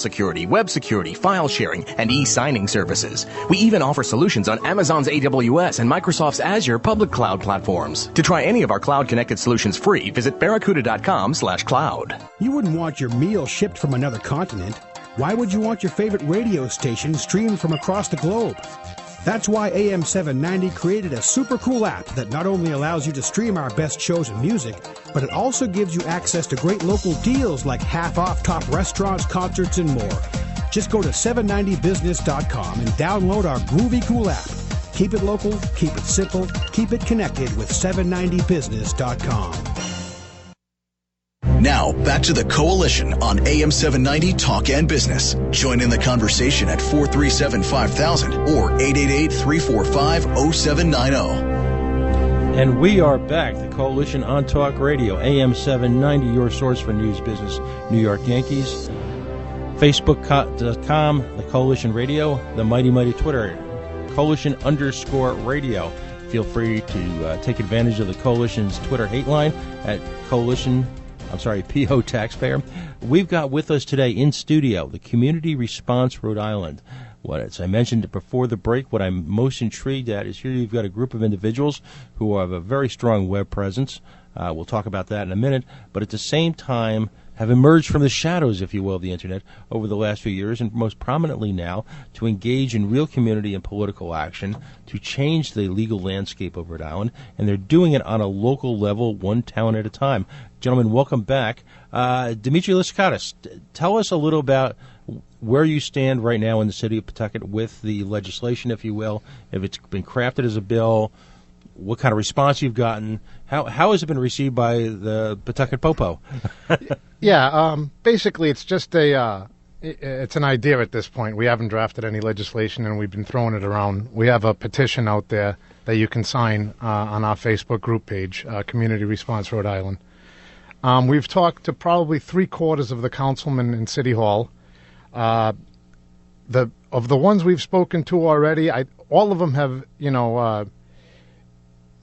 security, web security, file sharing, and e-signing services. We even offer solutions on Amazon's AWS and Microsoft's Azure public cloud platforms. To try any of our cloud-connected solutions free, visit barracuda.com/cloud. You wouldn't want your meal shipped from another continent. Why would you want your favorite radio station streamed from across the globe? That's why AM 790 created a super cool app that not only allows you to stream our best shows and music, but it also gives you access to great local deals like half off top restaurants, concerts, and more. Just go to 790business.com and download our groovy cool app. Keep it local, keep it simple, keep it connected with 790business.com. Now, back to the Coalition on AM 790 Talk and Business. Join in the conversation at 437-5000 or 888-345-0790. And we are back, the Coalition on Talk Radio, AM 790, your source for news, business, New York Yankees. Facebook.com, the Coalition Radio, the mighty Twitter, Coalition_radio. Feel free to take advantage of the Coalition's Twitter hate line at PO Taxpayer. We've got with us today in studio the Community Response Rhode Island. As I mentioned before the break, what I'm most intrigued at is here you've got a group of individuals who have a very strong web presence. We'll talk about that in a minute. But at the same time, have emerged from the shadows, if you will, of the Internet over the last few years, and most prominently now, to engage in real community and political action to change the legal landscape of Rhode Island. And they're doing it on a local level, one town at a time. Gentlemen, welcome back. Dimitri Liskatis, tell us a little about where you stand right now in the city of Pawtucket with the legislation, if you will, if it's been crafted as a bill, what kind of response you've gotten, how has it been received by the Pawtucket Popo? Yeah, basically it's just it's an idea at this point. We haven't drafted any legislation and we've been throwing it around. We have a petition out there that you can sign on our Facebook group page, Community Response Rhode Island. We've talked to probably 3/4 of the councilmen in City Hall. Of the ones we've spoken to already, all of them have,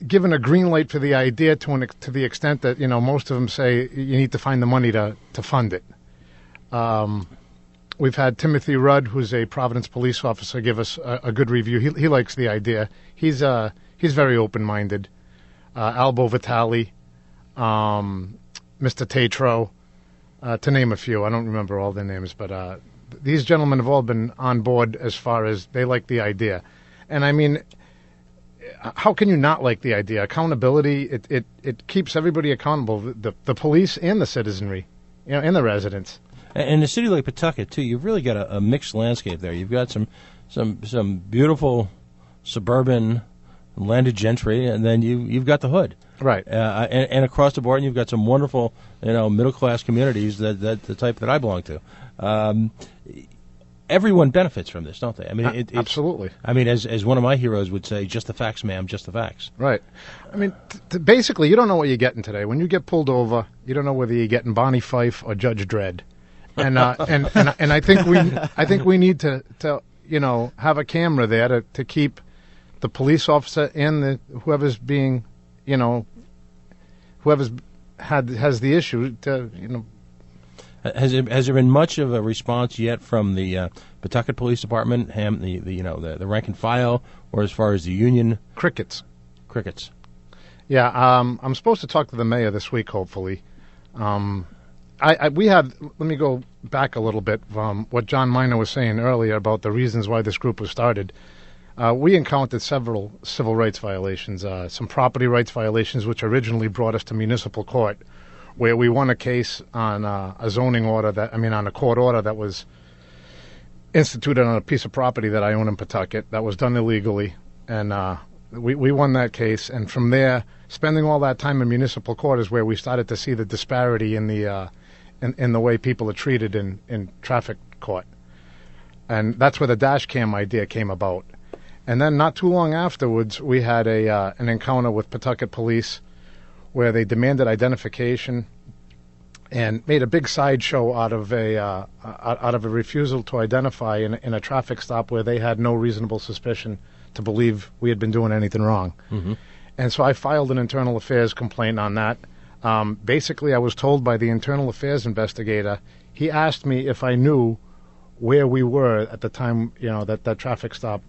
given a green light for the idea to the extent that, most of them say you need to find the money to fund it. We've had Timothy Rudd, who's a Providence police officer, give us a good review. He likes the idea. He's very open-minded. Albo Vitale, Mr. Tatro, to name a few. I don't remember all their names, but these gentlemen have all been on board as far as they like the idea. And I mean, how can you not like the idea? Accountability, it keeps everybody accountable, the police and the citizenry, and the residents. And in a city like Pawtucket, too, you've really got a mixed landscape there. You've got some beautiful suburban landed gentry, and then you've got the hood. Right. And across the board, you've got some wonderful, middle-class communities that the type that I belong to. Everyone benefits from this, don't they? I mean, absolutely. I mean, as one of my heroes would say, just the facts, ma'am, just the facts. Right. I mean, basically, you don't know what you're getting today. When you get pulled over, you don't know whether you're getting Bonnie Fife or Judge Dredd. And I think we need to have a camera there to keep the police officer and whoever's being, whoever's has the issue to, Has there been much of a response yet from the Pawtucket Police Department, the rank and file, or as far as the union? Crickets. Yeah, I'm supposed to talk to the mayor this week, hopefully. Let me go back a little bit from what John Minor was saying earlier about the reasons why this group was started. We encountered several civil rights violations, some property rights violations, which originally brought us to municipal court, where we won a case on a zoning order on a court order that was instituted on a piece of property that I own in Pawtucket that was done illegally. And we won that case. And from there, spending all that time in municipal court is where we started to see the disparity in the way people are treated in traffic court. And that's where the dash cam idea came about. And then not too long afterwards, we had an encounter with Pawtucket Police where they demanded identification and made a big sideshow out of a refusal to identify in a traffic stop where they had no reasonable suspicion to believe we had been doing anything wrong. Mm-hmm. And so I filed an internal affairs complaint on that. Basically, I was told by the internal affairs investigator, he asked me if I knew where we were at the time, that traffic stop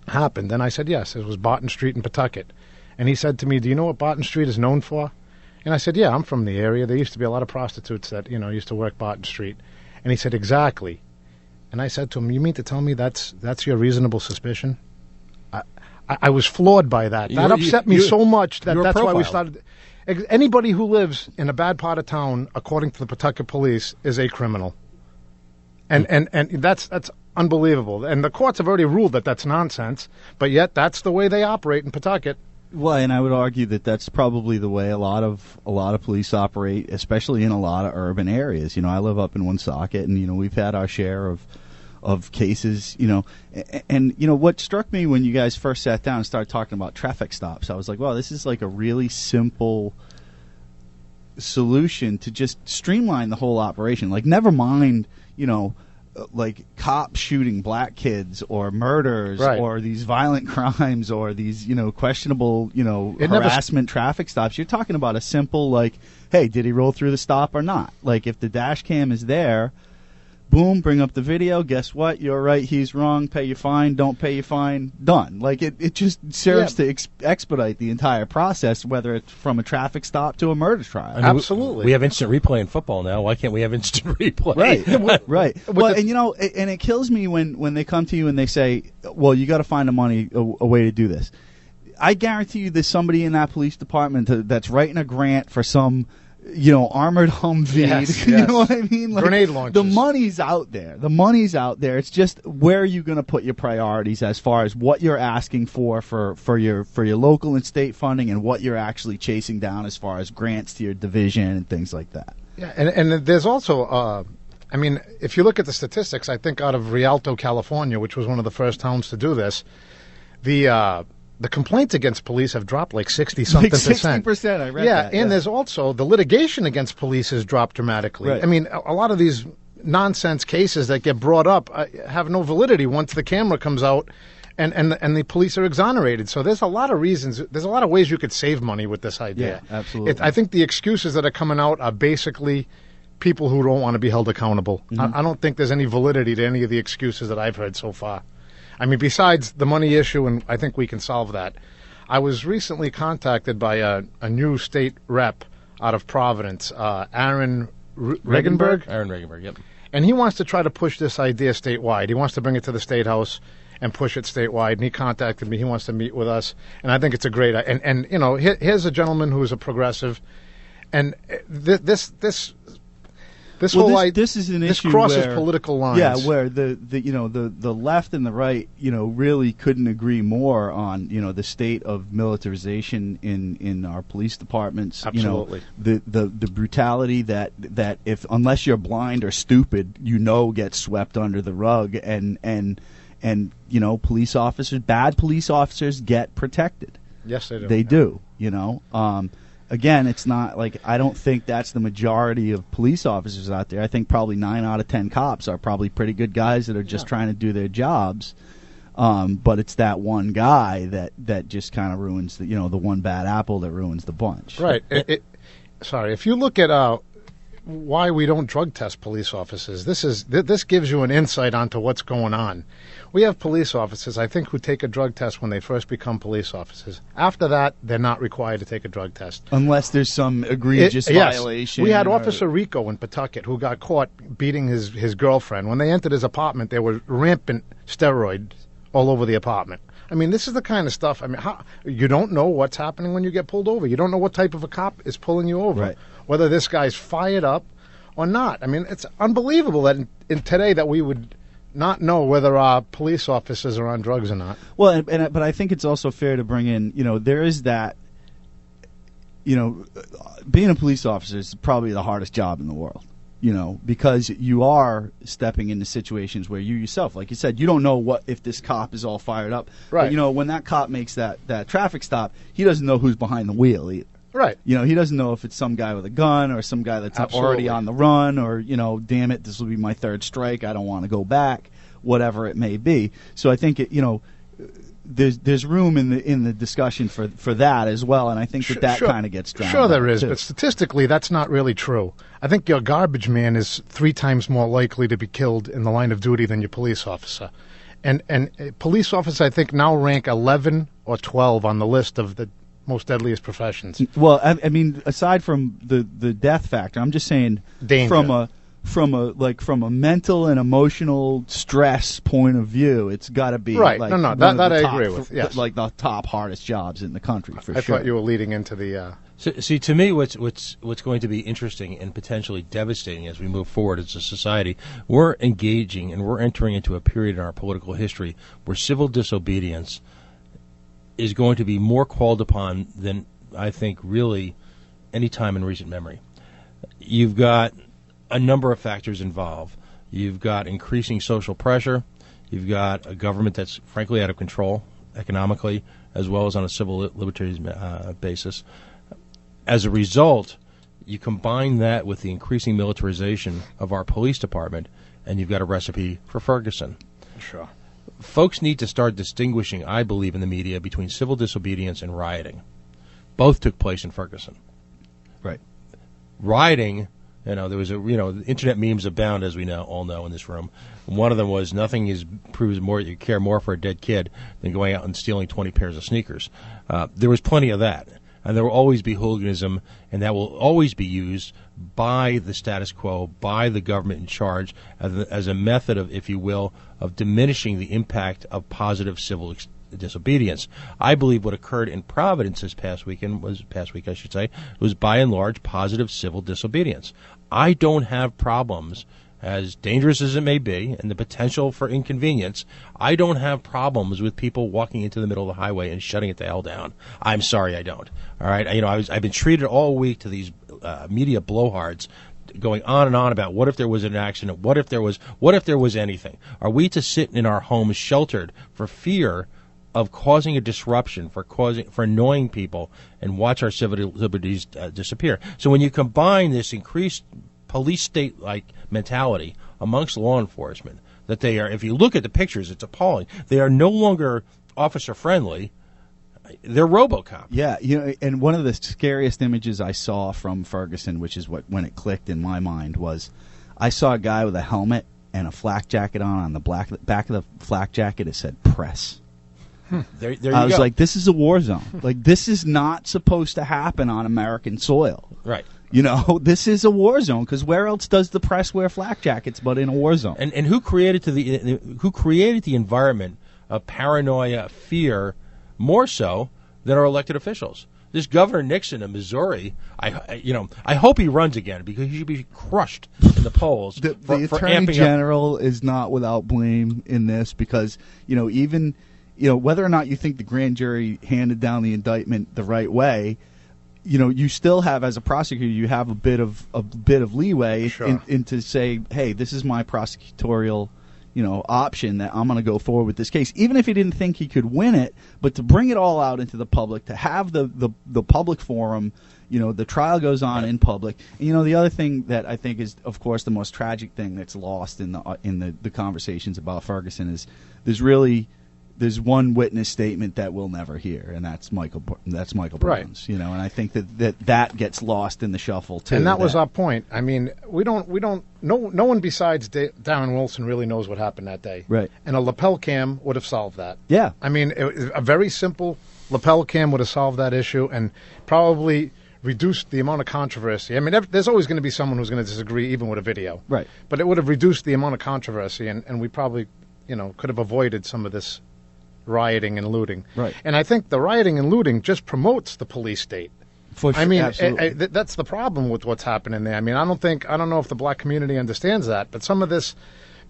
happened? And I said, yes, it was Barton Street in Pawtucket. And he said to me, do you know what Barton Street is known for? And I said, yeah, I'm from the area. There used to be a lot of prostitutes that, used to work Barton Street. And he said, exactly. And I said to him, you mean to tell me that's your reasonable suspicion? I was floored by that. That upset me so much that's why we started. Anybody who lives in a bad part of town, according to the Pawtucket police, is a criminal. And that's unbelievable. And the courts have already ruled that that's nonsense, but yet that's the way they operate in Pawtucket. Well, and I would argue that that's probably the way a lot of police operate, especially in a lot of urban areas. I live up in Woonsocket, and we've had our share of cases. And what struck me when you guys first sat down and started talking about traffic stops, I was like, wow, this is like a really simple solution to just streamline the whole operation. Like, never mind, like cops shooting black kids or murders or these violent crimes or these, questionable, harassment traffic stops. You're talking about a simple, like, hey, did he roll through the stop or not? Like, if the dash cam is there, boom, bring up the video. Guess what? You're right. He's wrong. Pay your fine. Don't pay your fine. Done. Like, it just serves to expedite the entire process, whether it's from a traffic stop to a murder trial. Absolutely. We have instant replay in football now. Why can't we have instant replay? Right. Right. Well, and it kills me when they come to you and they say, well, you got to find a way to do this. I guarantee you there's somebody in that police department that's writing a grant for some armored Humvee. Yes, you know what I mean? Like, grenade launchers. The money's out there. It's just where are you going to put your priorities as far as what you're asking for your local and state funding and what you're actually chasing down as far as grants to your division and things like that. Yeah, and there's also, if you look at the statistics, I think out of Rialto, California, which was one of the first towns to do this, the complaints against police have dropped like 60-something percent. 60%, I read that. Yeah, and there's also the litigation against police has dropped dramatically. Right. I mean, a lot of these nonsense cases that get brought up have no validity once the camera comes out and the police are exonerated. So there's a lot of reasons. There's a lot of ways you could save money with this idea. Yeah, absolutely. I think the excuses that are coming out are basically people who don't want to be held accountable. Mm-hmm. I don't think there's any validity to any of the excuses that I've heard so far. I mean, besides the money issue, and I think we can solve that. I was recently contacted by a new state rep out of Providence, Aaron Regenberg. Aaron Regenberg, yep. And he wants to try to push this idea statewide. He wants to bring it to the State House and push it statewide. And he contacted me. He wants to meet with us. And I think it's a great idea. And here's a gentleman who is a progressive. And this is an issue crosses where, political lines. Yeah, where the left and the right, really couldn't agree more on, the state of militarization in our police departments. Absolutely. The brutality that if unless you're blind or stupid, gets swept under the rug, and bad police officers get protected. Yes, they do. They do. Again, it's not like I don't think that's the majority of police officers out there. I think probably 9 out of 10 cops are probably pretty good guys that are just trying to do their jobs. But it's that one guy that just kind of ruins the one bad apple that ruins the bunch. Right. If you look at why we don't drug test police officers, this gives you an insight onto what's going on. We have police officers, I think, who take a drug test when they first become police officers. After that, they're not required to take a drug test. Unless there's some egregious violation. We had Officer Rico in Pawtucket who got caught beating his girlfriend. When they entered his apartment, there were rampant steroids all over the apartment. I mean, this is the kind of stuff. I mean, you don't know what's happening when you get pulled over. You don't know what type of a cop is pulling you over. Right. Whether this guy's fired up or not. I mean, it's unbelievable that in today that we would not know whether our police officers are on drugs or not. Well, but I think it's also fair to bring in, there is that, being a police officer is probably the hardest job in the world, because you are stepping into situations where you yourself, like you said, you don't know what if this cop is all fired up. Right. But, when that cop makes that traffic stop, he doesn't know who's behind the wheel either. Right. He doesn't know if it's some guy with a gun or some guy that's already on the run or, damn it, this will be my third strike. I don't want to go back, whatever it may be. So I think, there's room in the discussion for that as well, and I think that sure, kind of gets drowned. Sure, there is, too. but statistically, that's not really true. I think your garbage man is 3 times more likely to be killed in the line of duty than your police officer, and police officers, I think, now rank 11 or 12 on the list of the most deadliest professions. Well, I mean, aside from the death factor, I'm just saying Danger. from a mental and emotional stress point of view, it's got to be right. Like that I agree with. Yes, like the top hardest jobs in the country for I sure. thought you were leading into the. So, see, to me, what's going to be interesting and potentially devastating as we move forward as a society, we're engaging and we're entering into a period in our political history where civil disobedience is going to be more called upon than I think really any time in recent memory. You've got a number of factors involved. You've got increasing social pressure. You've got a government that's frankly out of control economically as well as on a civil liberties basis. As a result, you combine that with the increasing militarization of our police department, and you've got a recipe for Ferguson. Sure. Folks need to start distinguishing, I believe, in the media between civil disobedience and rioting. Both took place in Ferguson. Right. Rioting, there was internet memes abound, as we all know in this room. One of them was nothing proves more you care more for a dead kid than going out and stealing 20 pairs of sneakers. There was plenty of that. And there will always be hooliganism, and that will always be used by the status quo, by the government in charge, as a method of, if you will, of diminishing the impact of positive civil disobedience. I believe what occurred in Providence this past week, was by and large positive civil disobedience. I don't have problems, as dangerous as it may be, and the potential for inconvenience, I don't have problems with people walking into the middle of the highway and shutting it the hell down. I'm sorry, I don't. All right, I've been treated all week to these media blowhards going on and on about what if there was an accident, what if there was anything. Are we to sit in our homes sheltered for fear of causing a disruption, for annoying people, and watch our civil liberties disappear? So when you combine this increased police state-like mentality amongst law enforcement, that they are, if you look at the pictures, it's appalling. They are no longer officer-friendly. They're RoboCop. Yeah, and one of the scariest images I saw from Ferguson, which is when it clicked in my mind, was I saw a guy with a helmet and a flak jacket on the back of the flak jacket it said press. There you I was go. like, this is a war zone. Like, this is not supposed to happen on American soil. Right. This is a war zone, because where else does the press wear flak jackets but in a war zone? And who created the environment of paranoia, fear, more so than our elected officials? This Governor Nixon of Missouri, I hope he runs again, because he should be crushed in the polls. The for Attorney amping General is not without blame in this, because even whether or not you think the grand jury handed down the indictment the right way, you still have, as a prosecutor, you have a bit of leeway in to say, hey, this is my prosecutorial option that I'm going to go forward with this case, even if he didn't think he could win it, but to bring it all out into the public, to have the public forum, the trial goes on in public. And, the other thing that I think is, of course, the most tragic thing that's lost in the conversations about Ferguson is there's one witness statement that we'll never hear, and that's Michael Brown's. Right. And I think that gets lost in the shuffle too. And that was our point. I mean, no one besides Darren Wilson really knows what happened that day. Right. And a lapel cam would have solved that. Yeah. I mean, a very simple lapel cam would have solved that issue and probably reduced the amount of controversy. I mean, there's always going to be someone who's going to disagree, even with a video. Right. But it would have reduced the amount of controversy, and we probably, could have avoided some of this rioting and looting. Right. And I think the rioting and looting just promotes the police state. I mean, that's the problem with what's happening there. I mean, I don't know if the black community understands that, but some of this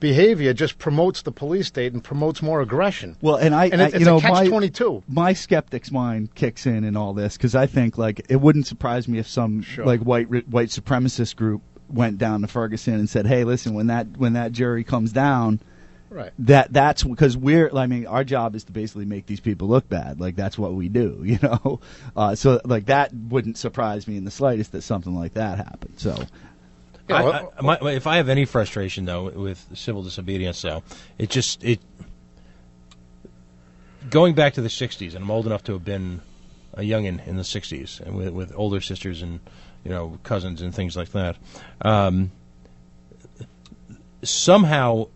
behavior just promotes the police state and promotes more aggression. Well, and it's a catch-22. My skeptic's mind kicks in all this, because I think it wouldn't surprise me if some white supremacist group went down to Ferguson and said, "Hey, listen, when that jury comes down." Right. That's because our job is to basically make these people look bad. Like, that's what we do, So that wouldn't surprise me in the slightest that something like that happened. So, if I have any frustration though with civil disobedience, though, going back to the 60s, and I'm old enough to have been a youngin' in the 60s, and with older sisters and, cousins and things like that. Somehow